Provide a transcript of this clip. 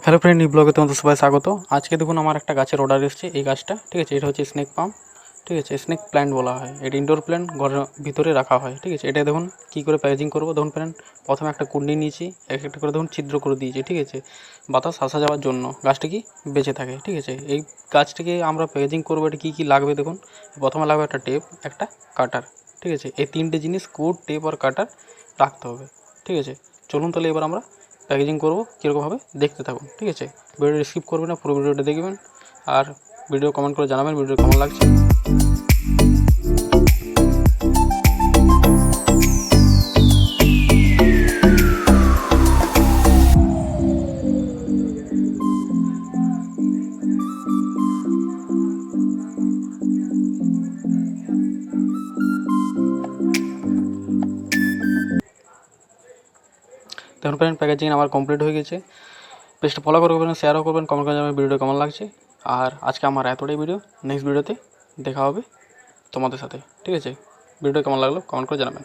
Hello friend, এই ব্লগে তোমাদের সবাই স্বাগত। আজকে দেখুন আমার একটা গাছের অর্ডার এসেছে। এই গাছটা ঠিক আছে, এটা হচ্ছে স্নেক পাম, ঠিক আছে, স্নেক প্ল্যান্ট বলা হয়। এটা ইনডোর প্ল্যান্ট, ঘরের ভিতরে রাখা হয়, ঠিক আছে। এটা দেখুন কী করে প্যাকেজিং করবো। দেখুন ফ্রেন্ড, প্রথমে একটা কুন্ডি নিয়েছি, এক একটা করে দেখুন ছিদ্র করে দিয়েছি, ঠিক আছে, বাতাস আসা যাওয়ার জন্য গাছটা কি বেঁচে থাকে, ঠিক আছে। এই গাছটিকে আমরা প্যাকেজিং করবো, এটা কী কী লাগবে দেখুন। প্রথমে লাগবে একটা টেপ, একটা কাটার, ঠিক আছে। এই তিনটে জিনিস, কোড, টেপ আর কাটার রাখতে হবে, ঠিক আছে। চলুন তাহলে এবার আমরা প্যাকেজিং করবো কীরকমভাবে দেখতে থাকুন, ঠিক আছে। ভিডিওটা স্কিপ করবেন না, পুরো ভিডিওটা দেখবেন আর ভিডিও কমেন্ট করে জানাবেন ভিডিও কেমন লাগছে। দেখুন ফ্রেন্ড, প্যাকেজিং আমার কমপ্লিট হয়ে গেছে। পেজটা ফলো করবেন, শেয়ারও করবেন, কমেন্ট করে জানাবেন ভিডিওটা কেমন লাগছে। আর আজকে আমার এতটাই ভিডিও, নেক্সট ভিডিওতে দেখা হবে তোমাদের সাথে, ঠিক আছে। ভিডিওটা কেমন লাগলো কমেন্ট করে জানাবেন।